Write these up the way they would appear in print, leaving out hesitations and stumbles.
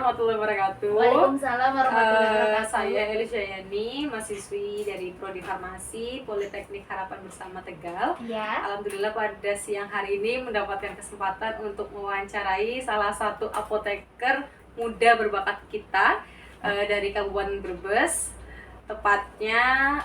warahmatullahi wabarakatuh. Waalaikumsalam warahmatullahi wabarakatuh. Saya Eli Syayani, mahasiswi dari Prodi Farmasi Politeknik Harapan Bersama Tegal. Ya. Alhamdulillah pada siang hari ini mendapatkan kesempatan untuk mewawancarai salah satu apoteker muda berbakat kita dari Kabupaten Brebes. Tepatnya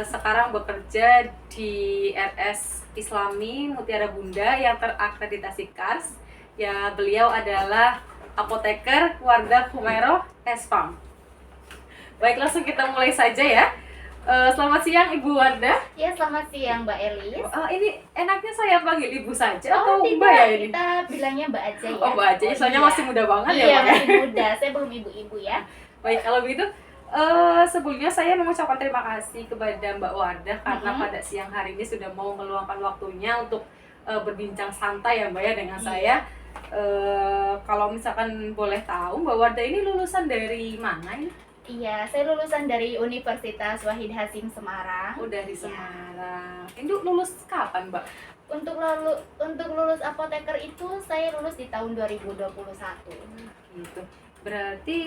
sekarang bekerja di RS Islami Mutiara Bunda yang terakreditasi KARS. Ya, beliau adalah apoteker Wardah Humairah S.Farm. Baik, langsung kita mulai saja ya. Selamat siang Ibu Wardah. Ya, selamat siang Mbak Elis. Ini enaknya saya panggil Ibu saja atau tidak, Mbak ya ini? kita bilangnya Mbak aja ya. Oh, Mbak aja, soalnya masih muda banget ya Iya, Mbak. masih muda, saya belum ibu-ibu ya. Baik, kalau begitu sebelumnya saya mengucapkan terima kasih kepada Mbak Wardah karena pada siang hari ini sudah mau meluangkan waktunya untuk berbincang santai ya Mbak ya dengan saya. Kalau misalkan boleh tahu Mbak Wardah ini lulusan dari mana ini? Iya, saya lulusan dari Universitas Wahid Hasim Semarang. Oh, dari Semarang. Ini lulus kapan Mbak? Untuk lulus apoteker itu saya lulus di tahun 2021. Gitu. Berarti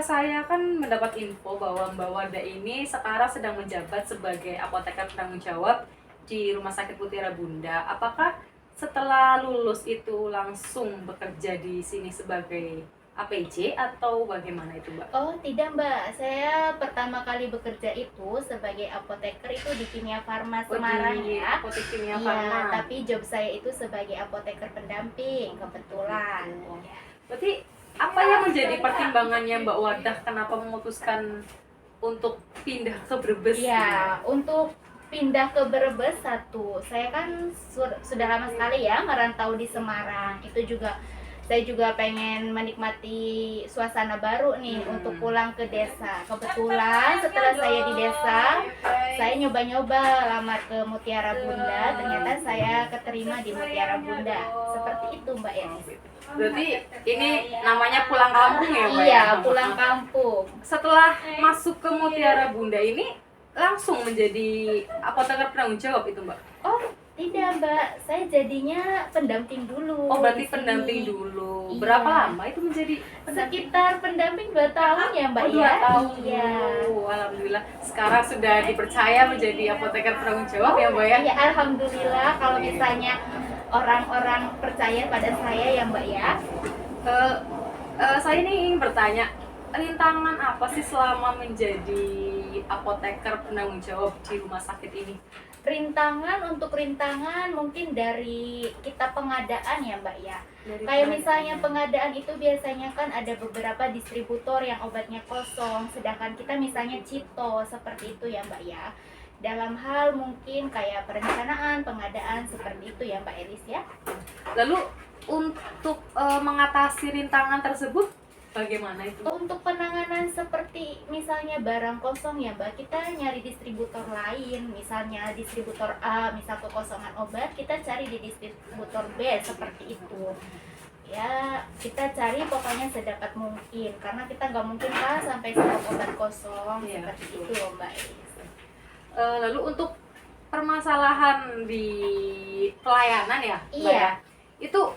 saya kan mendapat info bahwa Mbak Wardah ini sekarang sedang menjabat sebagai apoteker penanggung jawab di Rumah Sakit Mutiara Bunda. Apakah setelah lulus itu langsung bekerja di sini sebagai APJ atau bagaimana itu Mbak? Oh tidak Mbak, saya pertama kali bekerja itu sebagai apoteker itu di Kimia Farma Semarang ya. Apotek Kimia Iya, Farma. tapi job saya itu sebagai apoteker pendamping kebetulan. Berarti apa yang menjadi pertimbangannya Mbak Wardah kenapa memutuskan untuk pindah ke Brebes? Iya, untuk pindah ke Brebes satu, saya kan sudah lama sekali ya merantau di Semarang. Saya juga pengen menikmati suasana baru nih untuk pulang ke desa. Kebetulan setelah saya di desa, saya nyoba-nyoba lamar ke Mutiara Bunda. Ternyata saya keterima di Mutiara Bunda. Seperti itu Mbak ya. Berarti ini namanya pulang kampung ya Mbak? Iya, pulang kampung. Setelah masuk ke Mutiara Bunda ini langsung menjadi apoteker penanggung jawab itu Mbak? Oh tidak Mbak, saya jadinya pendamping dulu. Oh berarti pendamping dulu. Iya. Berapa lama itu menjadi Sekitar pendamping 2 tahun ya Mbak Oh, 2 ya? tahun. Iya. Alhamdulillah sekarang sudah dipercaya menjadi apoteker penanggung jawab ya Mbak ya? Iya, alhamdulillah kalau misalnya orang-orang percaya pada saya ya Mbak ya. Saya ini ingin bertanya, rintangan apa sih selama menjadi apoteker penanggung jawab di rumah sakit ini? Untuk rintangan mungkin dari kita pengadaan ya Mbak ya. Kayak misalnya pengadaan itu biasanya kan ada beberapa distributor yang obatnya kosong, sedangkan kita misalnya Cito seperti itu ya Mbak ya. Dalam hal mungkin kayak perencanaan, pengadaan seperti itu ya Mbak Elis ya. Lalu untuk mengatasi rintangan tersebut bagaimana itu? Untuk penanganan seperti misalnya barang kosong ya Mbak, kita nyari distributor lain. Misalnya distributor A, misal kekosongan obat, kita cari di distributor B seperti itu. Ya, kita cari pokoknya sedapat mungkin, karena kita nggak mungkin kan sampai stok obat kosong seperti itu loh Mbak. Lalu untuk permasalahan di pelayanan ya, Mbak ya? Itu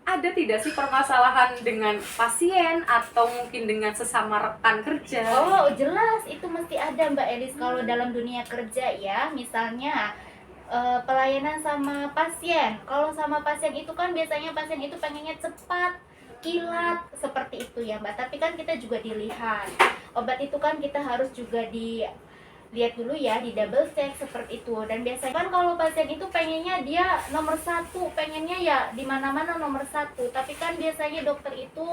ada tidak sih permasalahan dengan pasien atau mungkin dengan sesama rekan kerja? Oh jelas, itu mesti ada Mbak Elis kalau dalam dunia kerja ya. Misalnya pelayanan sama pasien. Kalau sama pasien itu kan biasanya pasien itu pengennya cepat, kilat, seperti itu ya Mbak. Tapi kan kita juga dilihat. Obat itu kan kita harus juga lihat dulu ya, di double check seperti itu. Dan biasanya kan kalau pasien itu pengennya dia nomor 1, pengennya ya di mana-mana nomor 1. Tapi kan biasanya dokter itu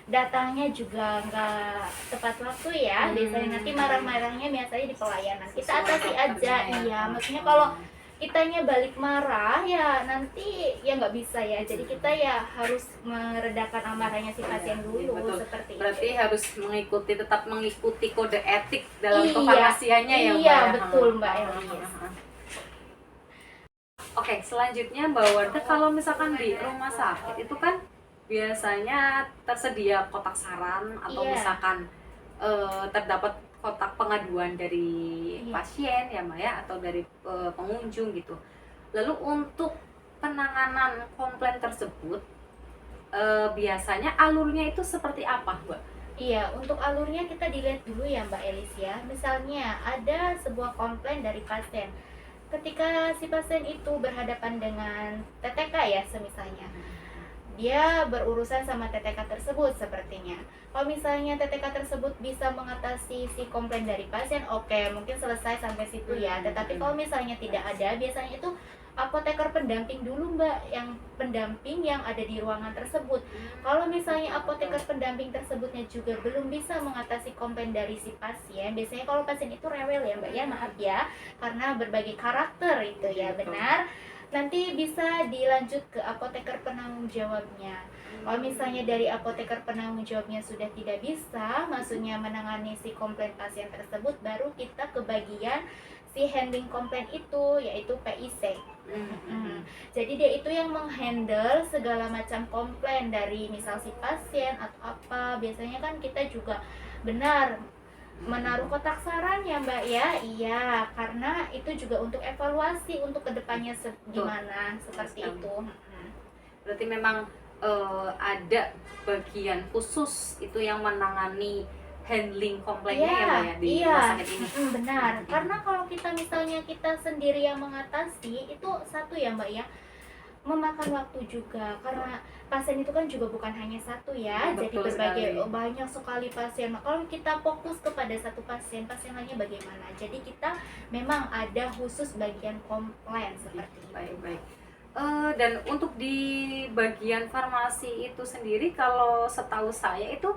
datangnya juga nggak tepat waktu ya. Biasanya nanti marah-marahnya biasanya di pelayanan. Kita atasi aja, iya. Maksudnya kalau kitanya balik marah ya nanti ya nggak bisa ya. Jadi kita ya harus meredakan amarahnya si pasien dulu. Betul. Seperti Berarti itu. harus tetap mengikuti kode etik dalam kefarmasiannya ya Mbak? Iya betul Mbak Elis. Oke, selanjutnya Mbak Wardah, kalau misalkan di rumah sakit itu kan biasanya tersedia kotak saran atau misalkan terdapat kotak pengaduan dari pasien ya Mbak ya, atau dari pengunjung gitu. Lalu untuk penanganan komplain tersebut biasanya alurnya itu seperti apa, Mbak? Iya, untuk alurnya kita dilihat dulu ya Mbak Elis ya. Misalnya ada sebuah komplain dari pasien. Ketika si pasien itu berhadapan dengan TTK ya semisalnya, dia berurusan sama TTK tersebut sepertinya. Kalau misalnya TTK tersebut bisa mengatasi si komplain dari pasien, oke, mungkin selesai sampai situ ya. Tetapi kalau misalnya tidak ada, biasanya itu apoteker pendamping dulu Mbak, yang pendamping yang ada di ruangan tersebut. Kalau misalnya apoteker pendamping tersebutnya juga belum bisa mengatasi komplain dari si pasien, biasanya kalau pasien itu rewel ya Mbak ya, maaf ya, karena berbagai karakter itu ya, benar. Nanti bisa dilanjut ke apoteker penanggung jawabnya. Kalau misalnya dari apoteker penanggung jawabnya sudah tidak bisa, maksudnya menangani si komplain pasien tersebut, baru kita ke bagian si handling komplain itu, yaitu PIC. Jadi dia itu yang menghandle segala macam komplain dari misal si pasien atau apa. Biasanya kan kita juga benar menaruh kotak saran ya Mbak ya. Iya, karena itu juga untuk evaluasi untuk kedepannya gimana seperti itu. Berarti memang ada bagian khusus itu yang menangani handling komplainnya ya Mbak ya di rumah sakit ini. Benar. Karena kalau kita misalnya kita sendiri yang mengatasi, itu satu ya Mbak ya, memakan waktu juga, karena pasien itu kan juga bukan hanya satu ya, jadi Betul berbagai sekali. banyak sekali pasien. Nah, kalau kita fokus kepada satu pasien, pasien lainnya bagaimana? Jadi kita memang ada khusus bagian komplain seperti itu. Baik-baik. Dan untuk di bagian farmasi itu sendiri, kalau setahu saya itu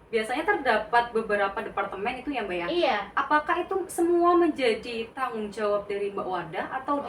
biasanya terdapat beberapa departemen itu ya Mbak ya. Iya. Apakah itu semua menjadi tanggung jawab dari Mbak Wada atau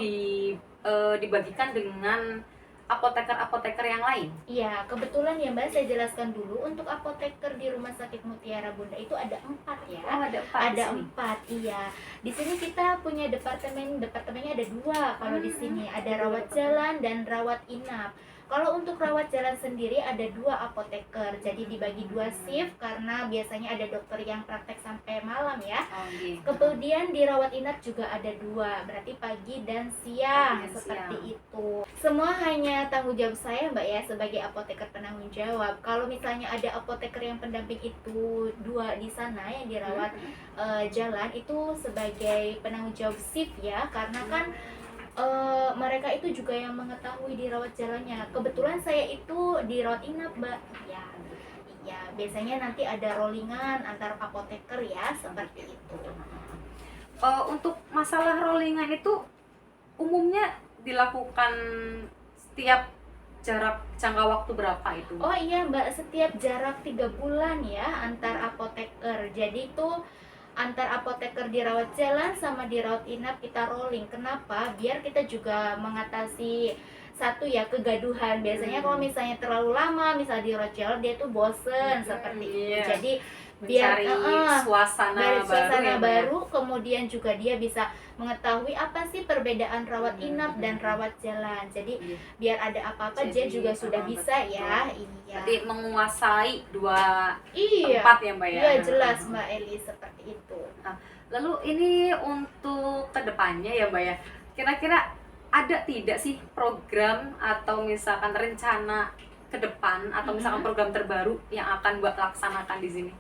dibagikan dengan apoteker-apoteker yang lain? Iya, kebetulan ya Mbak, saya jelaskan dulu untuk apoteker di Rumah Sakit Mutiara Bunda itu ada 4 ya. Oh, ada 4 di Ada sini. 4, iya. Di sini kita punya departemennya ada 2 kalau di sini. Ada rawat jalan dan rawat inap. Kalau untuk rawat jalan sendiri ada 2 apoteker, jadi dibagi 2 shift karena biasanya ada dokter yang praktek sampai malam ya. Oh, iya. Kemudian di rawat inap juga ada 2, berarti pagi dan siang, Pagi dan seperti siang. itu. Semua hanya tanggung jawab saya Mbak ya, sebagai apoteker penanggung jawab. Kalau misalnya ada apoteker yang pendamping itu 2 di sana yang dirawat jalan, itu sebagai penanggung jawab shift ya, karena kan mereka itu juga yang mengetahui di rawat jalannya. Kebetulan saya itu di rawat inap Mbak. Ya, iya, biasanya nanti ada rollingan antar apoteker ya, seperti itu. Untuk masalah rollingan itu umumnya dilakukan setiap jarak jangka waktu berapa itu? Oh iya Mbak, setiap jarak 3 bulan ya antar apoteker. Jadi itu antar apoteker di rawat jalan sama di rawat inap kita rolling. Kenapa? Biar kita juga mengatasi satu ya, kegaduhan. Biasanya kalau misalnya terlalu lama, misalnya di rawat jalan dia tuh bosen seperti itu. Iya. Jadi biar Mencari suasana dari baru suasana ya, Mbak ya? baru, kemudian juga dia bisa mengetahui apa sih perbedaan rawat inap dan rawat jalan. Jadi Iya. biar ada apa-apa dia Jadi, juga sudah betul. bisa ya. Iya. Berarti menguasai 2 Iya. tempat ya Mbak ya? Iya, jelas Mbak Eli, seperti itu. Lalu ini untuk kedepannya ya Mbak ya, kira-kira ada tidak sih program atau misalkan rencana ke depan atau misalkan program terbaru yang akan Mbak laksanakan di sini?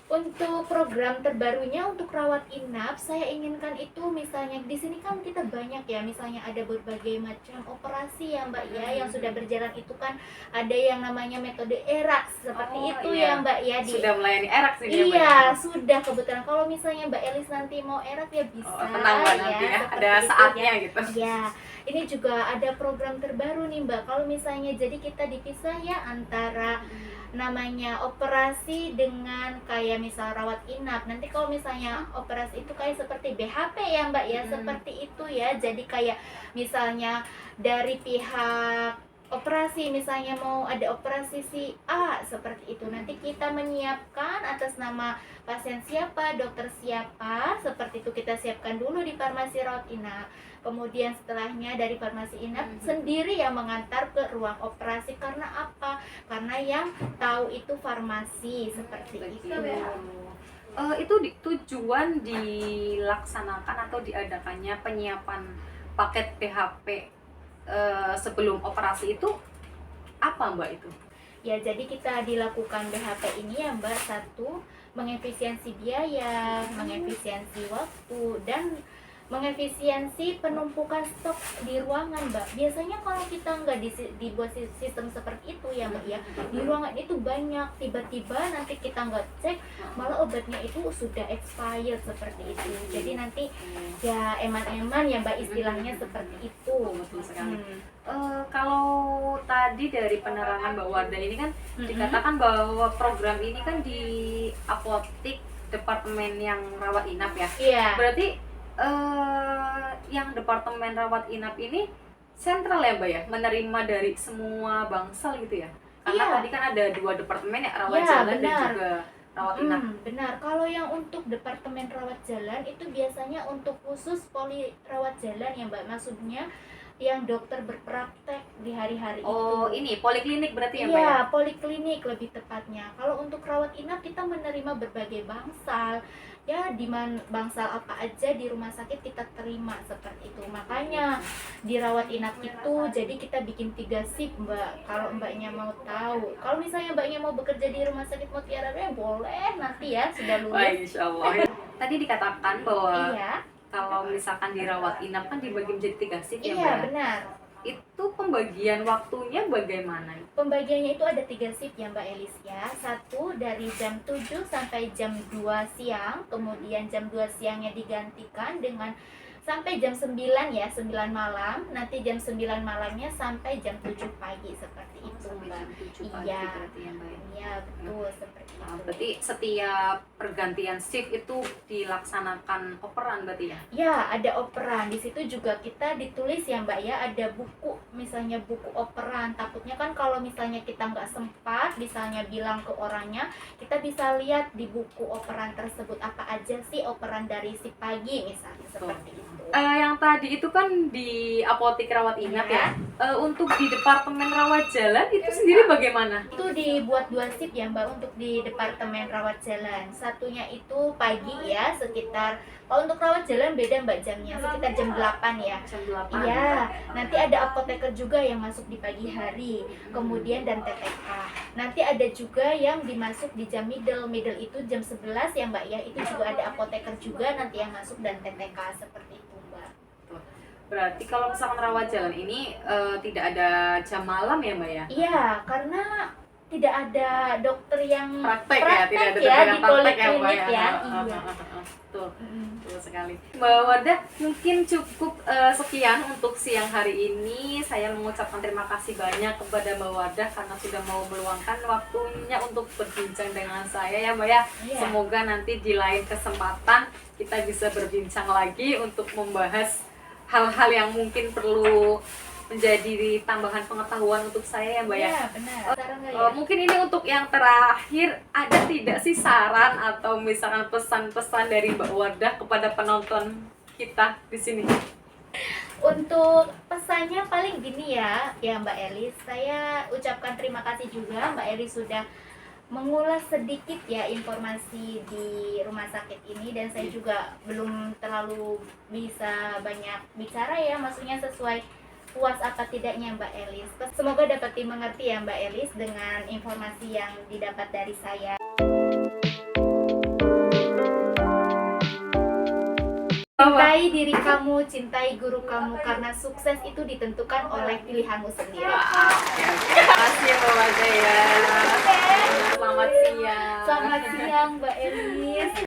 Untuk program terbarunya untuk rawat inap, saya inginkan itu misalnya di sini kan kita banyak ya, misalnya ada berbagai macam operasi ya Mbak ya, yang sudah berjalan itu kan ada yang namanya metode ERAX seperti Oh, itu iya. ya Mbak ya. Sudah melayani erak sih ya, Mbak Iya, ya? sudah kebetulan. Kalau misalnya Mbak Elis nanti mau erak ya bisa. Oh, tenang Mbak, nanti ya, seperti ada itu saatnya ya. gitu. Ya, ini juga ada program terbaru nih Mbak. Kalau misalnya jadi kita dipisah ya antara namanya operasi dengan kayak misal rawat inap. Nanti kalau misalnya operasi itu kayak seperti BHP ya Mbak ya, seperti itu ya. Jadi kayak misalnya dari pihak operasi, misalnya mau ada operasi si A seperti itu, nanti kita menyiapkan atas nama pasien siapa, dokter siapa, seperti itu kita siapkan dulu di farmasi rawat inap. Kemudian setelahnya dari farmasi inap sendiri yang mengantar ke ruang operasi. Karena apa? Karena yang tahu itu farmasi seperti itu. Itu tujuan dilaksanakan atau diadakannya penyiapan paket PHP sebelum operasi itu apa Mbak itu? Ya, jadi kita dilakukan BHP ini ya Mbak, satu mengefisiensi biaya, mengefisiensi waktu, dan mengefisiensi penumpukan stok di ruangan Mbak. Biasanya kalau kita nggak dibuat sistem seperti itu ya Mbak ya, di ruangan itu banyak, tiba-tiba nanti kita nggak cek, malah obatnya itu sudah expired seperti itu. Jadi nanti ya eman-eman ya Mbak, istilahnya seperti itu. Betul sekali. Kalau tadi dari penerangan Mbak Wardah ini kan dikatakan bahwa program ini kan di apotik departemen yang rawat inap ya. Iya. Berarti yang departemen rawat inap ini sentral ya Mbak ya, menerima dari semua bangsal gitu ya? Karena Iya. tadi kan ada 2 departemen ya, rawat Iya, jalan dan benar. juga rawat inap. Benar. Kalau yang untuk departemen rawat jalan itu biasanya untuk khusus poli rawat jalan ya Mbak, maksudnya yang dokter berpraktek di hari-hari Oh, itu. ini poliklinik berarti ya Mbak ya? Iya, poliklinik lebih tepatnya. Kalau untuk rawat inap kita menerima berbagai bangsal. Ya, bangsal apa aja di rumah sakit kita terima seperti itu. Makanya di rawat inap itu jadi kita bikin 3 shift Mbak. Kalau Mbaknya mau tahu. Kalau misalnya Mbaknya mau bekerja di rumah sakit Mutiara Bunda, boleh nanti ya sudah Wah, lulus. insya Allah. Tadi dikatakan bahwa Iya, kalau misalkan dirawat inap kan dibagi menjadi 3 shift ya Mbak iya ya? benar. Itu pembagian waktunya bagaimana? Pembagiannya itu ada 3 shift ya Mbak Elis ya. Satu dari jam 7 sampai jam 2 siang, kemudian jam 2 siangnya digantikan dengan sampai jam 9 ya, 9 malam. Nanti jam 9 malamnya sampai jam 7 pagi seperti itu Sampai Mbak. jam 7 pagi Iya. berarti ya Mbak ya? Iya, betul seperti Nah, itu. berarti setiap pergantian shift itu dilaksanakan operan berarti ya? Ya, ada operan. Di situ juga kita ditulis ya Mbak ya, ada buku, misalnya buku operan. Takutnya kan kalau misalnya kita nggak sempat, misalnya bilang ke orangnya, kita bisa lihat di buku operan tersebut apa aja sih operan dari si pagi misalnya seperti itu. Yang tadi itu kan di apotik rawat inap Iya. ya. Untuk di departemen rawat jalan itu sendiri bagaimana? Itu dibuat 2 shift ya Mbak untuk di departemen rawat jalan. Satunya itu pagi ya, sekitar, kalau untuk rawat jalan beda Mbak jamnya, sekitar jam 8 ya. Jam 8. Iya, nanti ada apoteker juga yang masuk di pagi hari, kemudian dan TTK. Nanti ada juga yang dimasuk di jam middle itu jam 11 ya Mbak ya, itu juga ada apoteker juga nanti yang masuk dan TTK seperti itu Mbak. Berarti kalau misalkan rawat jalan ini tidak ada jam malam ya Mbak ya? Iya, karena tidak ada dokter yang Praktek ya, tidak ada ya dokter di yang praktek ya Mbak poliklinik ya. Iya. Iya. Betul. Mm. Betul sekali. Mbak Wardah, mungkin cukup sekian untuk siang hari ini. Saya mengucapkan terima kasih banyak kepada Mbak Wardah karena sudah mau meluangkan waktunya untuk berbincang dengan saya ya Mbak ya. Iya. Semoga nanti di lain kesempatan kita bisa berbincang lagi untuk membahas hal-hal yang mungkin perlu menjadi tambahan pengetahuan untuk saya ya Mbak ya. Iya, benar. Sekarang nggak ya? Mungkin ini untuk yang terakhir, ada tidak sih saran atau misalkan pesan-pesan dari Mbak Wardah kepada penonton kita di sini? Untuk pesannya paling gini ya Mbak Elis, saya ucapkan terima kasih juga Mbak Elis sudah mengulas sedikit ya informasi di rumah sakit ini, dan saya juga belum terlalu bisa banyak bicara ya, maksudnya sesuai puas apa tidaknya Mbak Elis. Semoga dapat dimengerti ya Mbak Elis dengan informasi yang didapat dari saya. Cintai diri kamu, cintai guru kamu, karena sukses itu ditentukan oleh pilihanmu sendiri. Terima kasih Mbak Wardah ya. Selamat siang. Selamat siang Mbak Elis.